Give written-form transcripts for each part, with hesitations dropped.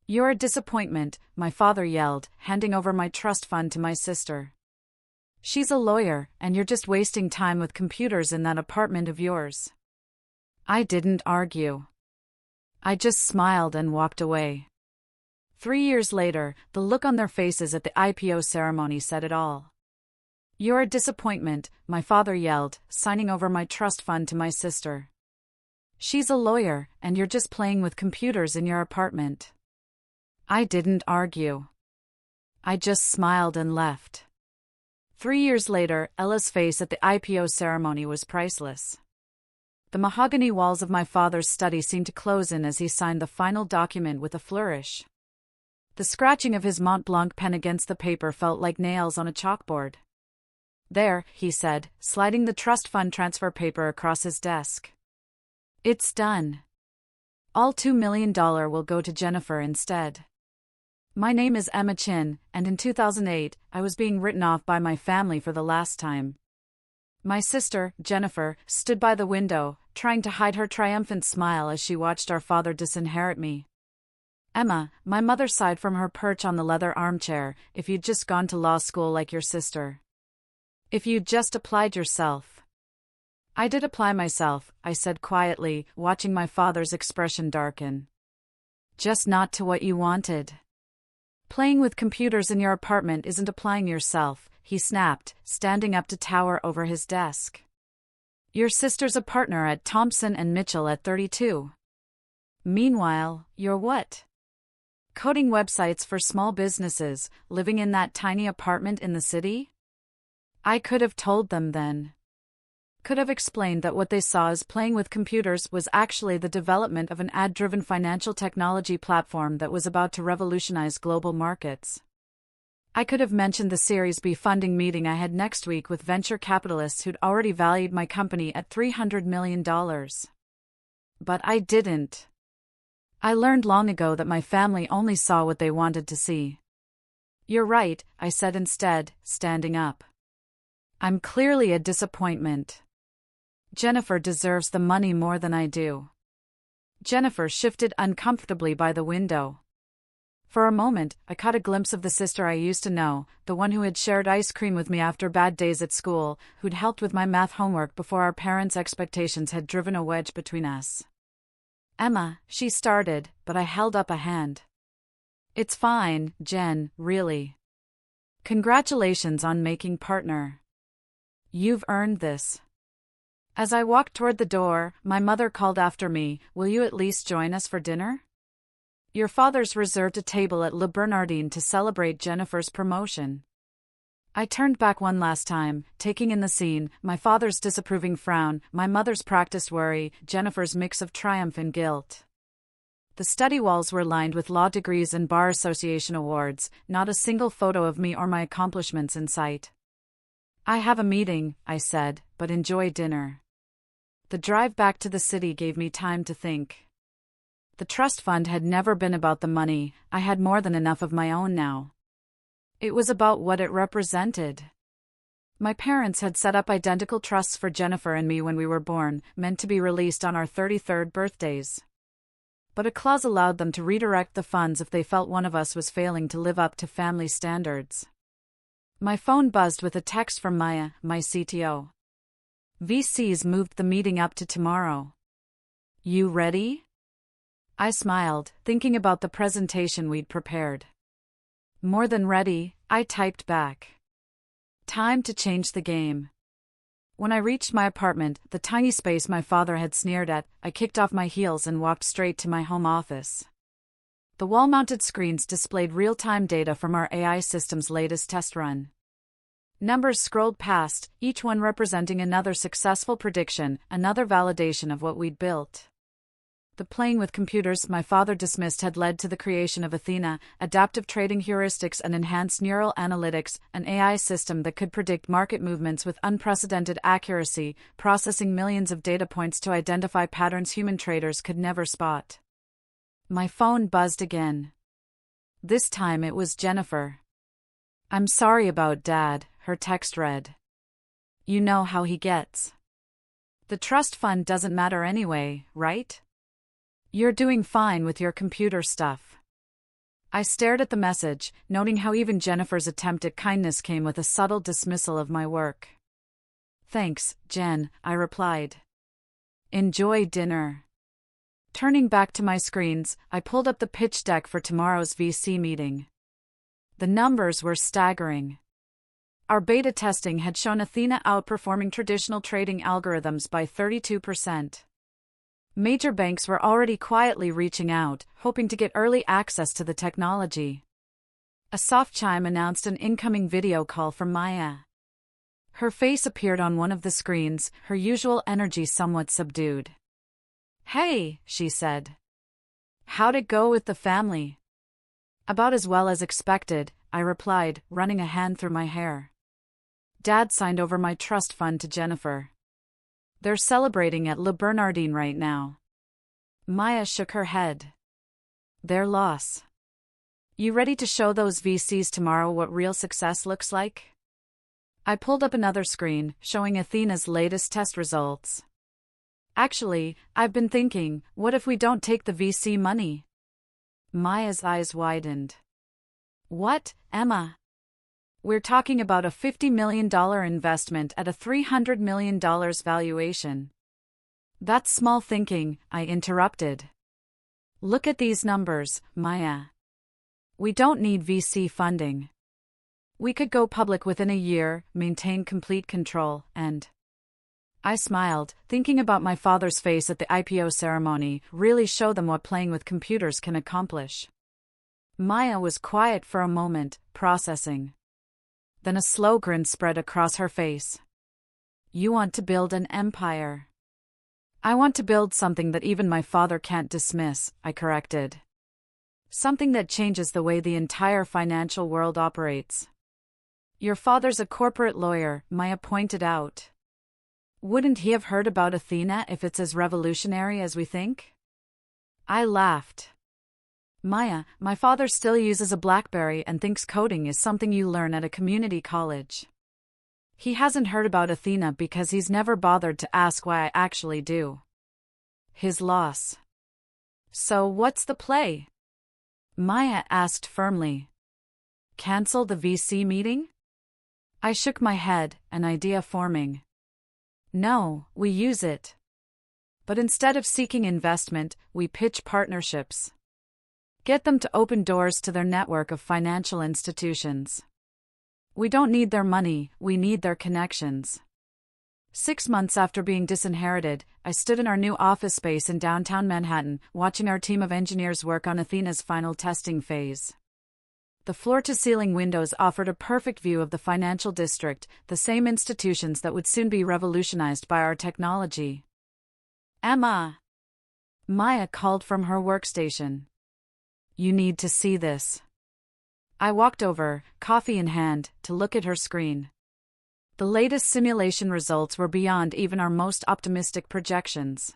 You're a disappointment, my father yelled, handing over my trust fund to my sister. She's a lawyer, and you're just wasting time with computers in that apartment of yours. I didn't argue. I just smiled and walked away. 3 years later, the look on their faces at the IPO ceremony said it all. You're a disappointment, my father yelled, signing over my trust fund to my sister. She's a lawyer, and you're just playing with computers in your apartment. I didn't argue. I just smiled and left. 3 years later, Ella's face at the IPO ceremony was priceless. The mahogany walls of my father's study seemed to close in as he signed the final document with a flourish. The scratching of his Mont Blanc pen against the paper felt like nails on a chalkboard. There, he said, sliding the trust fund transfer paper across his desk. It's done. All $2 million will go to Jennifer instead. My name is Emma Chin, and in 2008, I was being written off by my family for the last time. My sister, Jennifer, stood by the window, trying to hide her triumphant smile as she watched our father disinherit me. Emma, my mother sighed from her perch on the leather armchair, if you'd just gone to law school like your sister. If you'd just applied yourself. I did apply myself, I said quietly, watching my father's expression darken. Just not to what you wanted. Playing with computers in your apartment isn't applying yourself, he snapped, standing up to tower over his desk. Your sister's a partner at Thompson & Mitchell at 32. Meanwhile, you're what? Coding websites for small businesses, living in that tiny apartment in the city? I could have told them then. Could have explained that what they saw as playing with computers was actually the development of an ad-driven financial technology platform that was about to revolutionize global markets. I could have mentioned the Series B funding meeting I had next week with venture capitalists who'd already valued my company at $300 million. But I didn't. I learned long ago that my family only saw what they wanted to see. You're right, I said instead, standing up. I'm clearly a disappointment. Jennifer deserves the money more than I do. Jennifer shifted uncomfortably by the window. For a moment, I caught a glimpse of the sister I used to know, the one who had shared ice cream with me after bad days at school, who'd helped with my math homework before our parents' expectations had driven a wedge between us. Emma, she started, but I held up a hand. It's fine, Jen, really. Congratulations on making partner. You've earned this. As I walked toward the door, my mother called after me, will you at least join us for dinner? Your father's reserved a table at Le Bernardin to celebrate Jennifer's promotion. I turned back one last time, taking in the scene, my father's disapproving frown, my mother's practiced worry, Jennifer's mix of triumph and guilt. The study walls were lined with law degrees and bar association awards, not a single photo of me or my accomplishments in sight. I have a meeting, I said, but enjoy dinner. The drive back to the city gave me time to think. The trust fund had never been about the money, I had more than enough of my own now. It was about what it represented. My parents had set up identical trusts for Jennifer and me when we were born, meant to be released on our 33rd birthdays. But a clause allowed them to redirect the funds if they felt one of us was failing to live up to family standards. My phone buzzed with a text from Maya, my CTO. VCs moved the meeting up to tomorrow. You ready? I smiled, thinking about the presentation we'd prepared. More than ready, I typed back. Time to change the game. When I reached my apartment, the tiny space my father had sneered at, I kicked off my heels and walked straight to my home office. The wall-mounted screens displayed real-time data from our AI system's latest test run. Numbers scrolled past, each one representing another successful prediction, another validation of what we'd built. The playing with computers my father dismissed had led to the creation of Athena, adaptive trading heuristics and enhanced neural analytics, an AI system that could predict market movements with unprecedented accuracy, processing millions of data points to identify patterns human traders could never spot. My phone buzzed again. This time it was Jennifer. I'm sorry about Dad, her text read. You know how he gets. The trust fund doesn't matter anyway, right? You're doing fine with your computer stuff. I stared at the message, noting how even Jennifer's attempt at kindness came with a subtle dismissal of my work. "Thanks, Jen," I replied. "Enjoy dinner." Turning back to my screens, I pulled up the pitch deck for tomorrow's VC meeting. The numbers were staggering. Our beta testing had shown Athena outperforming traditional trading algorithms by 32%. Major banks were already quietly reaching out, hoping to get early access to the technology. A soft chime announced an incoming video call from Maya. Her face appeared on one of the screens, her usual energy somewhat subdued. "Hey," she said. "How'd it go with the family?" "About as well as expected," I replied, running a hand through my hair. "Dad signed over my trust fund to Jennifer. They're celebrating at Le Bernardin right now." Maya shook her head. "Their loss. You ready to show those VCs tomorrow what real success looks like?" I pulled up another screen, showing Athena's latest test results. "Actually, I've been thinking, what if we don't take the VC money?" Maya's eyes widened. "What, Emma? We're talking about a $50 million investment at a $300 million valuation." "That's small thinking," I interrupted. "Look at these numbers, Maya. We don't need VC funding. We could go public within a year, maintain complete control, and..." I smiled, thinking about my father's face at the IPO ceremony, really show them what playing with computers can accomplish. Maya was quiet for a moment, processing. Then a slow grin spread across her face. "You want to build an empire." "I want to build something that even my father can't dismiss," I corrected. "Something that changes the way the entire financial world operates." "Your father's a corporate lawyer," Maya pointed out. "Wouldn't he have heard about Athena if it's as revolutionary as we think?" I laughed. "Maya, my father still uses a BlackBerry and thinks coding is something you learn at a community college. He hasn't heard about Athena because he's never bothered to ask why I actually do." His loss. "So what's the play?" Maya asked firmly. "Cancel the VC meeting?" I shook my head, an idea forming. "No, we use it. But instead of seeking investment, we pitch partnerships. Get them to open doors to their network of financial institutions. We don't need their money, we need their connections." 6 months after being disinherited, I stood in our new office space in downtown Manhattan, watching our team of engineers work on Athena's final testing phase. The floor-to-ceiling windows offered a perfect view of the financial district, the same institutions that would soon be revolutionized by our technology. "Emma!" Maya called from her workstation. "You need to see this." I walked over, coffee in hand, to look at her screen. The latest simulation results were beyond even our most optimistic projections.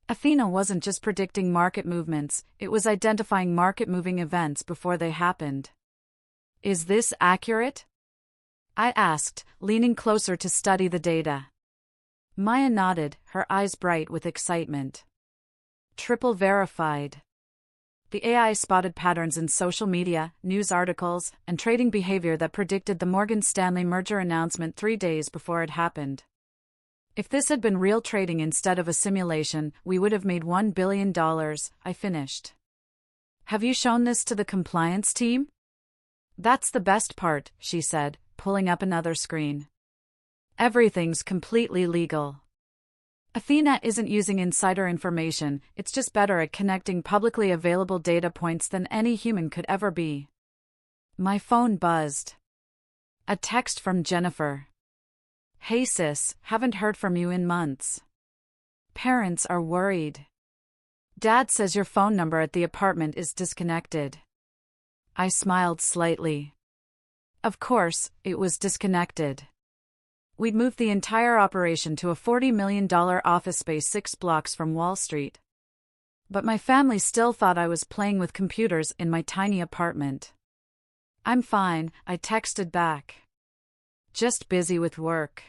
Athena wasn't just predicting market movements, it was identifying market-moving events before they happened. "Is this accurate?" I asked, leaning closer to study the data. Maya nodded, her eyes bright with excitement. "Triple verified." The AI spotted patterns in social media, news articles, and trading behavior that predicted the Morgan Stanley merger announcement 3 days before it happened. "If this had been real trading instead of a simulation, we would have made $1 billion, I finished. "Have you shown this to the compliance team?" "That's the best part," she said, pulling up another screen. "Everything's completely legal. Athena isn't using insider information, it's just better at connecting publicly available data points than any human could ever be." My phone buzzed. A text from Jennifer. "Hey sis, haven't heard from you in months. Parents are worried. Dad says your phone number at the apartment is disconnected." I smiled slightly. Of course, it was disconnected. We'd moved the entire operation to a $40 million office space 6 blocks from Wall Street. But my family still thought I was playing with computers in my tiny apartment. "I'm fine," I texted back. "Just busy with work."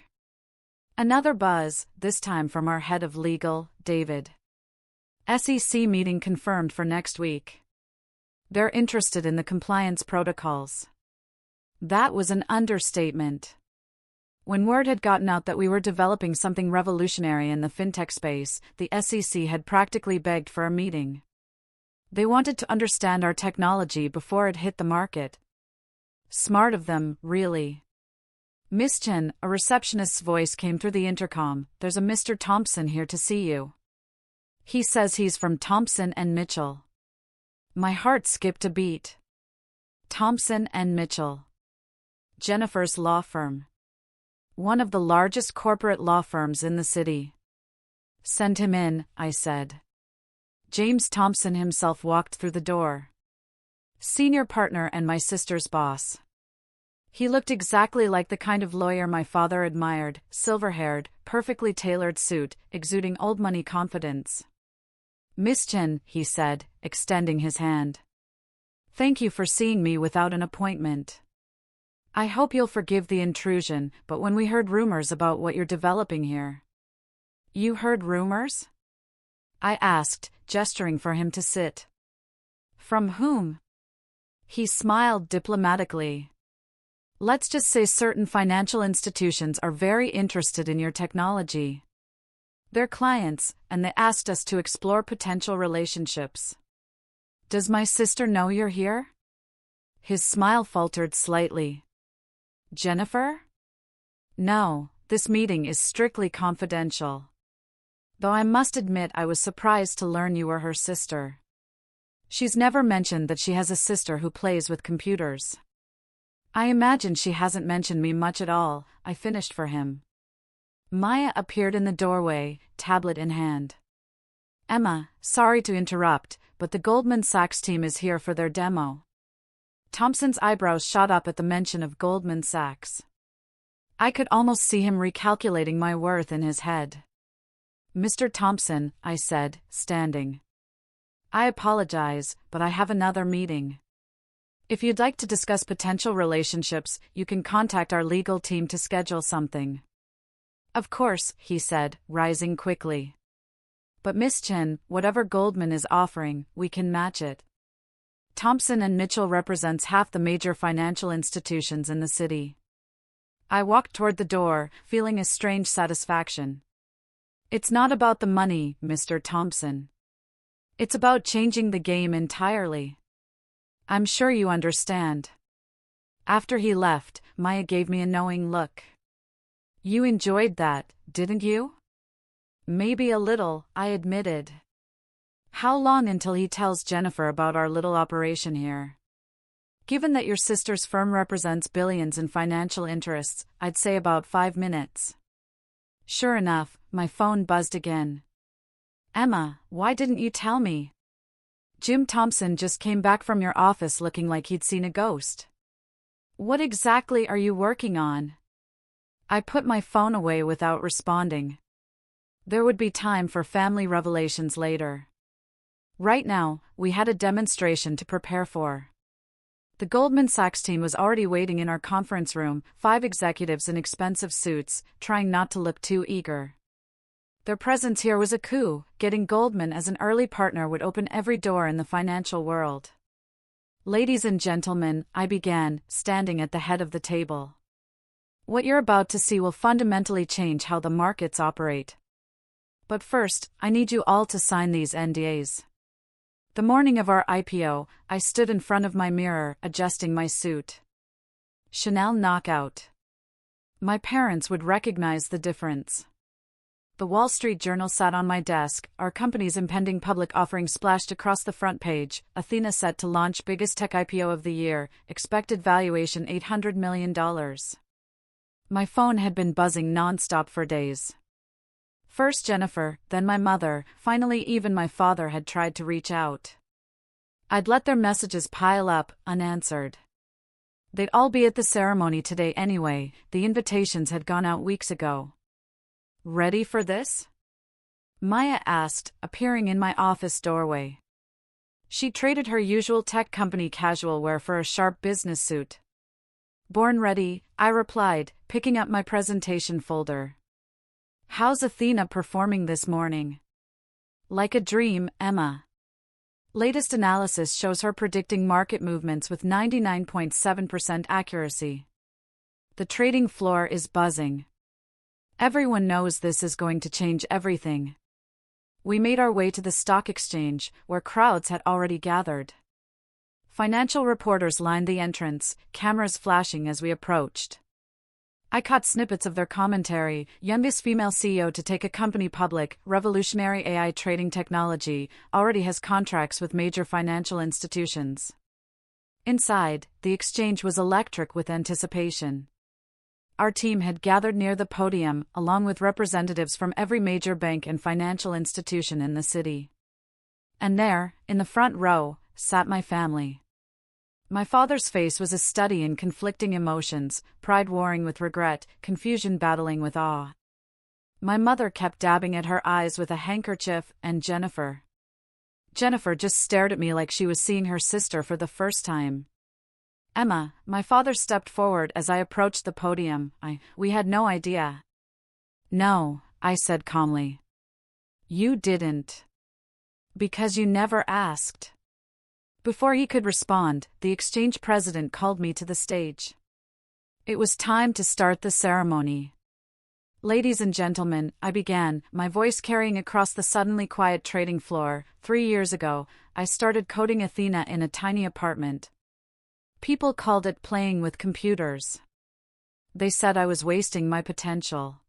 Another buzz, this time from our head of legal, David. "SEC meeting confirmed for next week." They're interested in the compliance protocols. That was an understatement. When word had gotten out that we were developing something revolutionary in the fintech space, the SEC had practically begged for a meeting. They wanted to understand our technology before it hit the market. Smart of them, really. Miss Chen, a receptionist's voice came through the intercom. There's a Mr. Thompson here to see you. He says he's from Thompson and Mitchell. My heart skipped a beat. Thompson and Mitchell. Jennifer's law firm. One of the largest corporate law firms in the city. Send him in, I said. James Thompson himself walked through the door. Senior partner and my sister's boss. He looked exactly like the kind of lawyer my father admired, silver-haired, perfectly tailored suit, exuding old money confidence. Miss Chen, he said, extending his hand. Thank you for seeing me without an appointment. I hope you'll forgive the intrusion, but when we heard rumors about what you're developing here. You heard rumors? I asked, gesturing for him to sit. From whom? He smiled diplomatically. Let's just say certain financial institutions are very interested in your technology. They're clients, and they asked us to explore potential relationships. Does my sister know you're here? His smile faltered slightly. Jennifer? No, this meeting is strictly confidential. Though I must admit I was surprised to learn you were her sister. She's never mentioned that she has a sister who plays with computers. I imagine she hasn't mentioned me much at all, I finished for him. Maya appeared in the doorway, tablet in hand. Emma, sorry to interrupt, but the Goldman Sachs team is here for their demo. Thompson's eyebrows shot up at the mention of Goldman Sachs. I could almost see him recalculating my worth in his head. Mr. Thompson, I said, standing. I apologize, but I have another meeting. If you'd like to discuss potential relationships, you can contact our legal team to schedule something. Of course, he said, rising quickly. But Miss Chen, whatever Goldman is offering, we can match it. Thompson and Mitchell represents half the major financial institutions in the city. I walked toward the door, feeling a strange satisfaction. It's not about the money, Mr. Thompson. It's about changing the game entirely. I'm sure you understand. After he left, Maya gave me a knowing look. You enjoyed that, didn't you? Maybe a little, I admitted. How long until he tells Jennifer about our little operation here? Given that your sister's firm represents billions in financial interests, I'd say about 5 minutes. Sure enough, my phone buzzed again. Emma, why didn't you tell me? Jim Thompson just came back from your office looking like he'd seen a ghost. What exactly are you working on? I put my phone away without responding. There would be time for family revelations later. Right now, we had a demonstration to prepare for. The Goldman Sachs team was already waiting in our conference room, 5 executives in expensive suits, trying not to look too eager. Their presence here was a coup. Getting Goldman as an early partner would open every door in the financial world. Ladies and gentlemen, I began, standing at the head of the table. What you're about to see will fundamentally change how the markets operate. But first, I need you all to sign these NDAs. The morning of our IPO, I stood in front of my mirror, adjusting my suit. Chanel knockout. My parents would recognize the difference. The Wall Street Journal sat on my desk, our company's impending public offering splashed across the front page, Athena set to launch biggest tech IPO of the year, expected valuation $800 million. My phone had been buzzing non-stop for days. First Jennifer, then my mother, finally even my father had tried to reach out. I'd let their messages pile up, unanswered. They'd all be at the ceremony today anyway, the invitations had gone out weeks ago. Ready for this? Maya asked, appearing in my office doorway. She traded her usual tech company casual wear for a sharp business suit. Born ready, I replied, picking up my presentation folder. How's Athena performing this morning? Like a dream, Emma. Latest analysis shows her predicting market movements with 99.7% accuracy. The trading floor is buzzing. Everyone knows this is going to change everything. We made our way to the stock exchange, where crowds had already gathered. Financial reporters lined the entrance, cameras flashing as we approached. I caught snippets of their commentary: youngest female CEO to take a company public, revolutionary AI trading technology, already has contracts with major financial institutions. Inside, the exchange was electric with anticipation. Our team had gathered near the podium, along with representatives from every major bank and financial institution in the city. And there, in the front row, sat my family. My father's face was a study in conflicting emotions, pride warring with regret, confusion battling with awe. My mother kept dabbing at her eyes with a handkerchief, and Jennifer just stared at me like she was seeing her sister for the first time. Emma, my father stepped forward as I approached the podium. We had no idea. No, I said calmly. You didn't. Because you never asked. Before he could respond, the exchange president called me to the stage. It was time to start the ceremony. Ladies and gentlemen, I began, my voice carrying across the suddenly quiet trading floor. 3 years ago, I started coding Athena in a tiny apartment. People called it playing with computers. They said I was wasting my potential.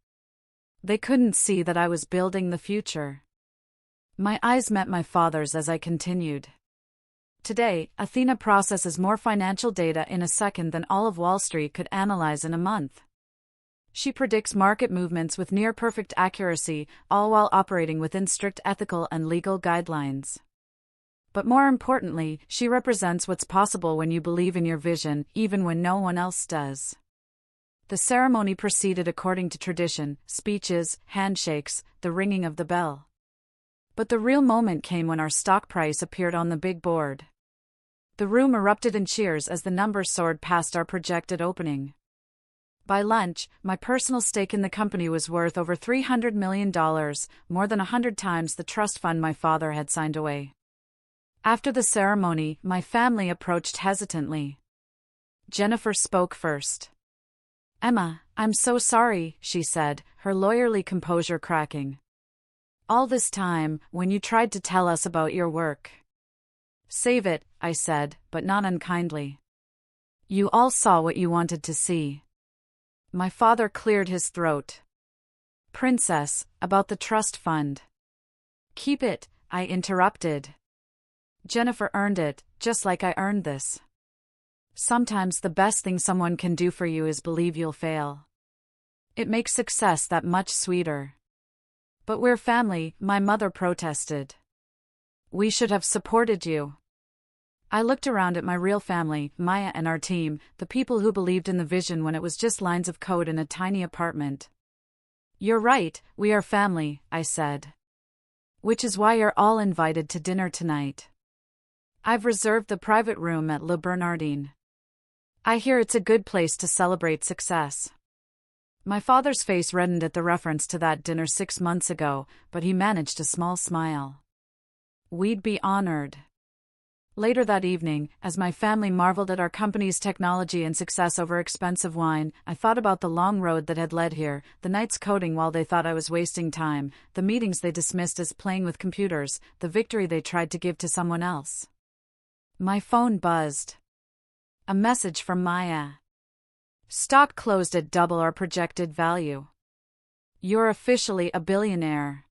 They couldn't see that I was building the future. My eyes met my father's as I continued. Today, Athena processes more financial data in a second than all of Wall Street could analyze in a month. She predicts market movements with near-perfect accuracy, all while operating within strict ethical and legal guidelines. But more importantly, she represents what's possible when you believe in your vision, even when no one else does. The ceremony proceeded according to tradition: speeches, handshakes, the ringing of the bell. But the real moment came when our stock price appeared on the big board. The room erupted in cheers as the numbers soared past our projected opening. By lunch, my personal stake in the company was worth over $300 million, more than 100 times the trust fund my father had signed away. After the ceremony, my family approached hesitantly. Jennifer spoke first. Emma, I'm so sorry, she said, her lawyerly composure cracking. All this time, when you tried to tell us about your work. Save it, I said, but not unkindly. You all saw what you wanted to see. My father cleared his throat. Princess, about the trust fund. Keep it, I interrupted. Jennifer earned it, just like I earned this. Sometimes the best thing someone can do for you is believe you'll fail. It makes success that much sweeter. But we're family, my mother protested. We should have supported you. I looked around at my real family, Maya and our team, the people who believed in the vision when it was just lines of code in a tiny apartment. You're right, we are family, I said. Which is why you're all invited to dinner tonight. I've reserved the private room at Le Bernardin. I hear it's a good place to celebrate success. My father's face reddened at the reference to that dinner 6 months ago, but he managed a small smile. We'd be honored. Later that evening, as my family marveled at our company's technology and success over expensive wine, I thought about the long road that had led here, the nights coding while they thought I was wasting time, the meetings they dismissed as playing with computers, the victory they tried to give to someone else. My phone buzzed. A message from Maya. Stock closed at double our projected value. You're officially a billionaire.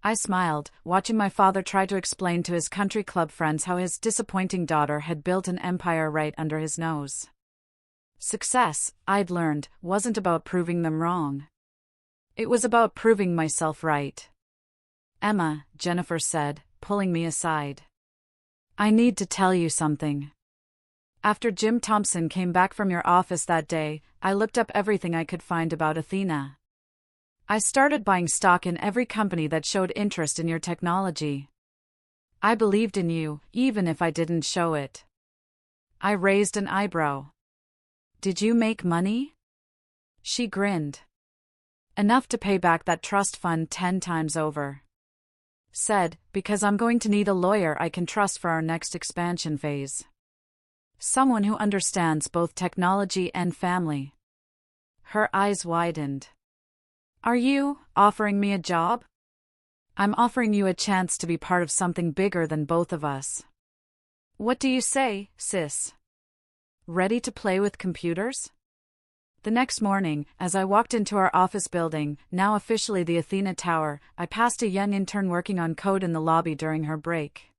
I smiled, watching my father try to explain to his country club friends how his disappointing daughter had built an empire right under his nose. Success, I'd learned, wasn't about proving them wrong. It was about proving myself right. Emma, Jennifer said, pulling me aside. I need to tell you something. After Jim Thompson came back from your office that day, I looked up everything I could find about Athena. I started buying stock in every company that showed interest in your technology. I believed in you, even if I didn't show it. I raised an eyebrow. Did you make money? She grinned. Enough to pay back that trust fund 10 times over. Said, because I'm going to need a lawyer I can trust for our next expansion phase. Someone who understands both technology and family. Her eyes widened. Are you offering me a job? I'm offering you a chance to be part of something bigger than both of us. What do you say, sis? Ready to play with computers? The next morning, as I walked into our office building, now officially the Athena Tower, I passed a young intern working on code in the lobby during her break.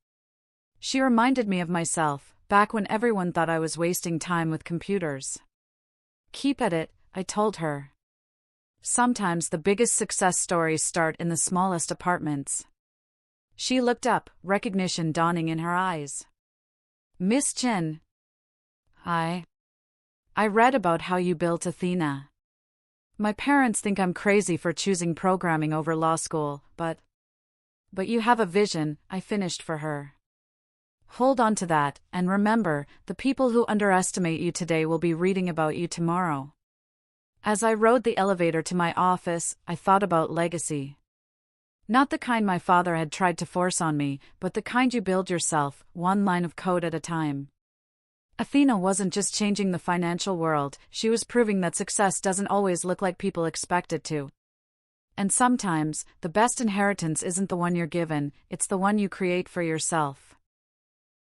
She reminded me of myself, back when everyone thought I was wasting time with computers. Keep at it, I told her. Sometimes the biggest success stories start in the smallest apartments. She looked up, recognition dawning in her eyes. Miss Chin. I read about how you built Athena. My parents think I'm crazy for choosing programming over law school, but you have a vision, I finished for her. Hold on to that, and remember, the people who underestimate you today will be reading about you tomorrow. As I rode the elevator to my office, I thought about legacy. Not the kind my father had tried to force on me, but the kind you build yourself, one line of code at a time. Athena wasn't just changing the financial world, she was proving that success doesn't always look like people expect it to. And sometimes, the best inheritance isn't the one you're given, it's the one you create for yourself.